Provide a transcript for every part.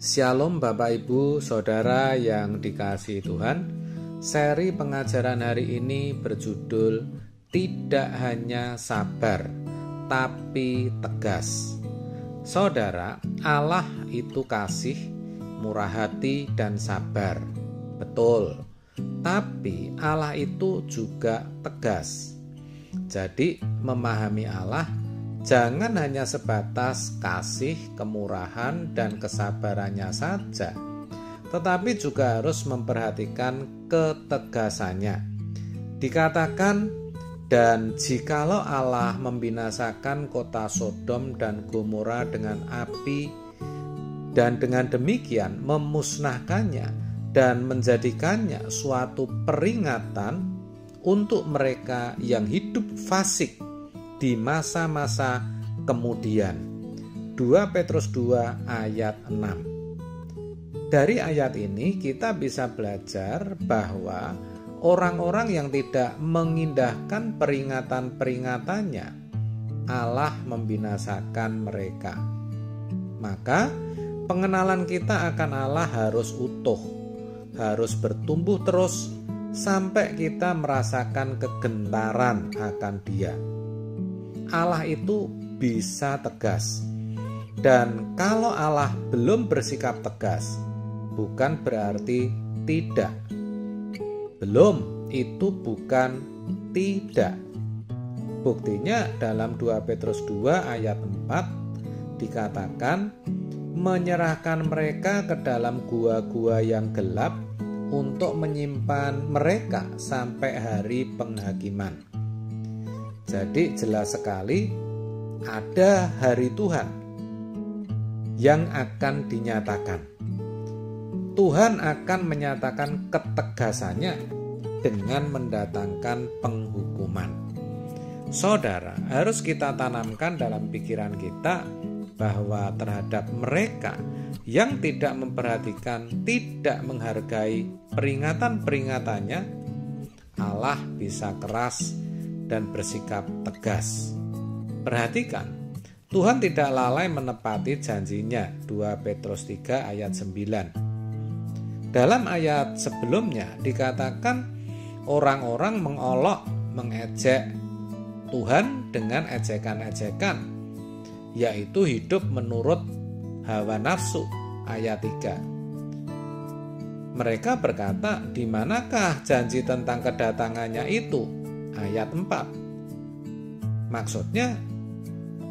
Shalom Bapak Ibu Saudara yang dikasihi Tuhan. Seri pengajaran hari ini berjudul Tidak Hanya Sabar Tapi Tegas. Saudara, Allah itu kasih, murah hati dan sabar. Betul. Tapi Allah itu juga tegas. Jadi memahami Allah jangan hanya sebatas kasih, kemurahan, dan kesabarannya saja, tetapi juga harus memperhatikan ketegasannya. Dikatakan, dan jikalau Allah membinasakan kota Sodom dan Gomora dengan api, dan dengan demikian memusnahkannya dan menjadikannya suatu peringatan untuk mereka yang hidup fasik di masa-masa kemudian. 2 Petrus 2 ayat 6. Dari ayat ini kita bisa belajar bahwa orang-orang yang tidak mengindahkan peringatan-peringatannya, Allah membinasakan mereka. Maka pengenalan kita akan Allah harus utuh, harus bertumbuh terus sampai kita merasakan kegentaran akan Dia. Allah itu bisa tegas. Dan kalau Allah belum bersikap tegas, bukan berarti tidak. Belum itu bukan tidak. Buktinya dalam 2 Petrus 2 ayat 4 dikatakan, menyerahkan mereka ke dalam gua-gua yang gelap untuk menyimpan mereka sampai hari penghakiman. Jadi jelas sekali ada hari Tuhan yang akan dinyatakan. Tuhan akan menyatakan ketegasannya dengan mendatangkan penghukuman. Saudara, harus kita tanamkan dalam pikiran kita bahwa terhadap mereka yang tidak memperhatikan, tidak menghargai peringatan-peringatannya, Allah bisa keras dan bersikap tegas. Perhatikan, Tuhan tidak lalai menepati janjinya. 2 Petrus 3 ayat 9. Dalam ayat sebelumnya dikatakan orang-orang mengolok, mengejek Tuhan dengan ejekan-ejekan, yaitu hidup menurut hawa nafsu. Ayat 3. Mereka berkata, di manakah janji tentang kedatangannya itu? Ayat 4. Maksudnya,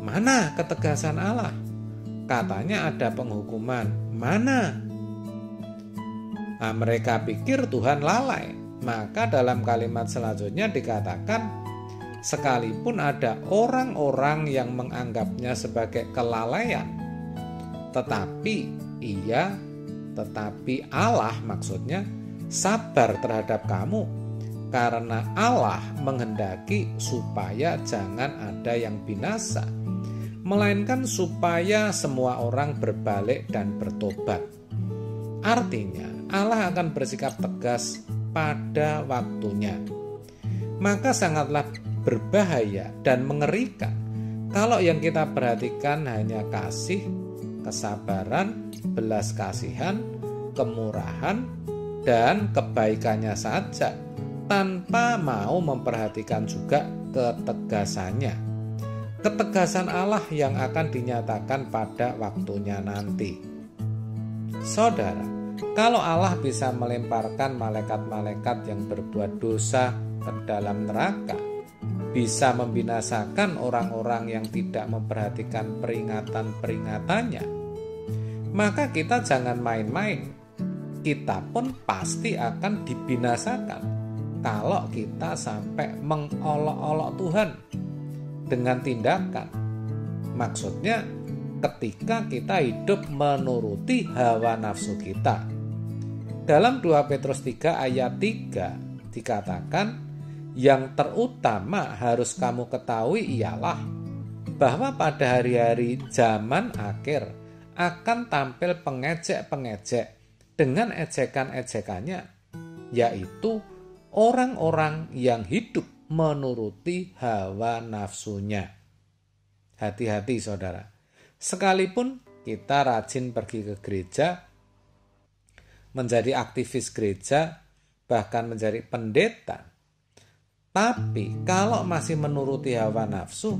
mana ketegasan Allah? Katanya ada penghukuman. Mana? Nah, mereka pikir Tuhan lalai. Maka dalam kalimat selanjutnya dikatakan, sekalipun ada orang-orang yang menganggapnya sebagai kelalaian, tetapi Allah maksudnya sabar terhadap kamu, karena Allah menghendaki supaya jangan ada yang binasa, melainkan supaya semua orang berbalik dan bertobat. Artinya Allah akan bersikap tegas pada waktunya. Maka sangatlah berbahaya dan mengerikan kalau yang kita perhatikan hanya kasih, kesabaran, belas kasihan, kemurahan, dan kebaikannya saja, tanpa mau memperhatikan juga ketegasannya. Ketegasan Allah yang akan dinyatakan pada waktunya nanti. Saudara, kalau Allah bisa melemparkan malaikat-malaikat yang berbuat dosa ke dalam neraka, bisa membinasakan orang-orang yang tidak memperhatikan peringatan-peringatannya, maka kita jangan main-main. Kita pun pasti akan dibinasakan kalau kita sampai mengolok-olok Tuhan dengan tindakan. Maksudnya ketika kita hidup menuruti hawa nafsu kita. Dalam 2 Petrus 3 ayat 3 dikatakan, yang terutama harus kamu ketahui ialah bahwa pada hari-hari zaman akhir akan tampil pengejek-pengejek dengan ejekan-ejekannya, yaitu orang-orang yang hidup menuruti hawa nafsunya. Hati-hati saudara. Sekalipun kita rajin pergi ke gereja, menjadi aktivis gereja, bahkan menjadi pendeta. Tapi kalau masih menuruti hawa nafsu,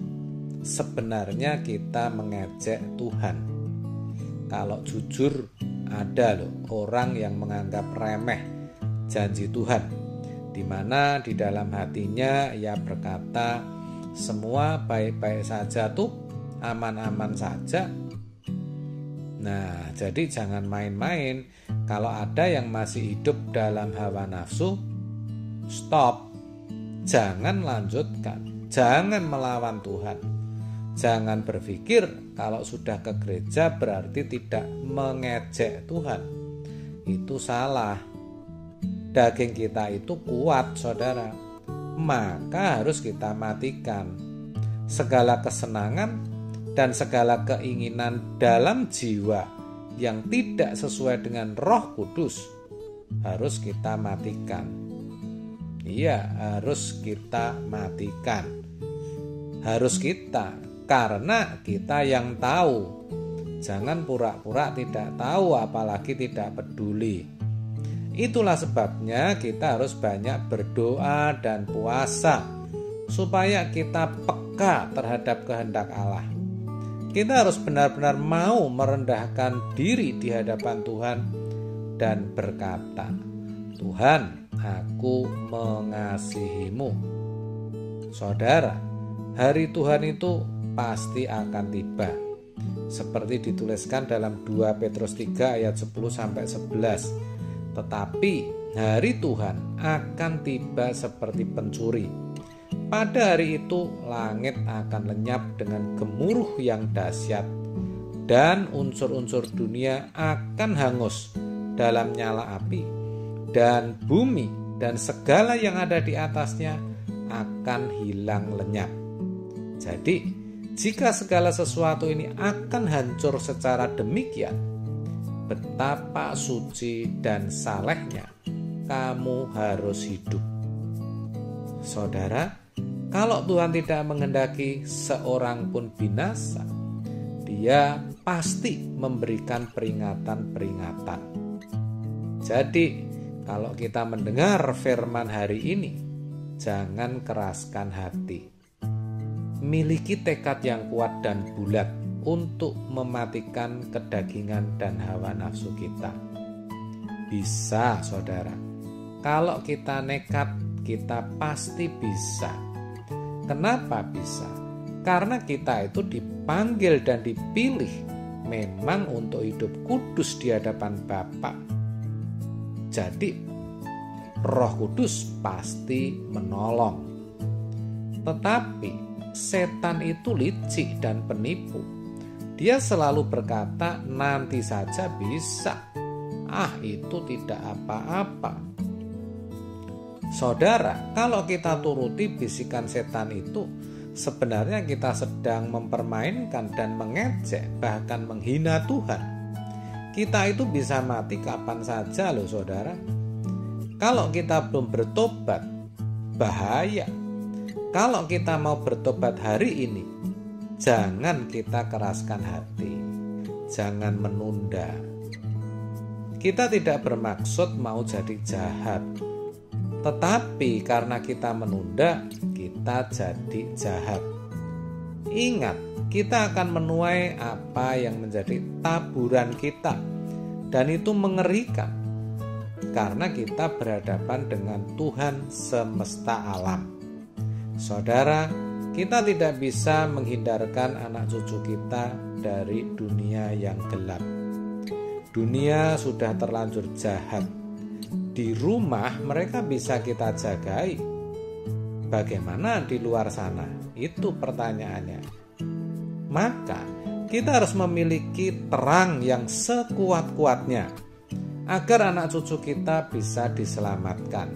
sebenarnya kita mengejek Tuhan. Kalau jujur, ada loh orang yang menganggap remeh janji Tuhan, di mana di dalam hatinya ia berkata, semua baik-baik saja tuh, aman-aman saja. Nah, jadi jangan main-main. Kalau ada yang masih hidup dalam hawa nafsu, stop. Jangan lanjutkan. Jangan melawan Tuhan. Jangan berpikir kalau sudah ke gereja berarti tidak mengejek Tuhan. Itu salah. Daging kita itu kuat, saudara. Maka harus kita matikan. Segala kesenangan dan segala keinginan dalam jiwa yang tidak sesuai dengan Roh Kudus harus kita matikan. Iya, harus kita matikan. Harus kita, karena kita yang tahu. Jangan pura-pura tidak tahu, apalagi tidak peduli. Itulah sebabnya kita harus banyak berdoa dan puasa supaya kita peka terhadap kehendak Allah. Kita harus benar-benar mau merendahkan diri di hadapan Tuhan dan berkata, Tuhan, aku mengasihimu. Saudara, hari Tuhan itu pasti akan tiba. Seperti dituliskan dalam 2 Petrus 3 ayat 10-11. Tetapi hari Tuhan akan tiba seperti pencuri. Pada hari itu langit akan lenyap dengan gemuruh yang dahsyat, dan unsur-unsur dunia akan hangus dalam nyala api, dan bumi dan segala yang ada di atasnya akan hilang lenyap. Jadi, jika segala sesuatu ini akan hancur secara demikian, betapa suci dan salehnya kamu harus hidup. Saudara, kalau Tuhan tidak menghendaki seorang pun binasa, Dia pasti memberikan peringatan-peringatan. Jadi, kalau kita mendengar firman hari ini, jangan keraskan hati. Miliki tekad yang kuat dan bulat untuk mematikan kedagingan dan hawa nafsu kita. Bisa, saudara. Kalau kita nekat, kita pasti bisa. Kenapa bisa? Karena kita itu dipanggil dan dipilih memang untuk hidup kudus di hadapan Bapa. Jadi Roh Kudus pasti menolong. Tetapi setan itu licik dan penipu. Dia selalu berkata nanti saja bisa. Itu tidak apa-apa. Saudara, kalau kita turuti bisikan setan itu, sebenarnya kita sedang mempermainkan dan mengejek, bahkan menghina Tuhan. Kita itu bisa mati kapan saja loh, saudara. Kalau kita belum bertobat, bahaya. Kalau kita mau bertobat hari ini, jangan kita keraskan hati. Jangan menunda. Kita tidak bermaksud mau jadi jahat. Tetapi karena kita menunda, kita jadi jahat. Ingat, kita akan menuai apa yang menjadi taburan kita. Dan itu mengerikan. Karena kita berhadapan dengan Tuhan semesta alam. Saudara, kita tidak bisa menghindarkan anak cucu kita dari dunia yang gelap. Dunia sudah terlanjur jahat. Di rumah mereka bisa kita jagai. Bagaimana di luar sana? Itu pertanyaannya. Maka kita harus memiliki terang yang sekuat-kuatnya agar anak cucu kita bisa diselamatkan.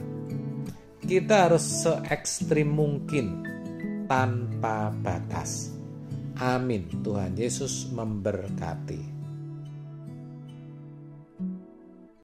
Kita harus se-ekstrim mungkin tanpa batas. Amin. Tuhan Yesus memberkati.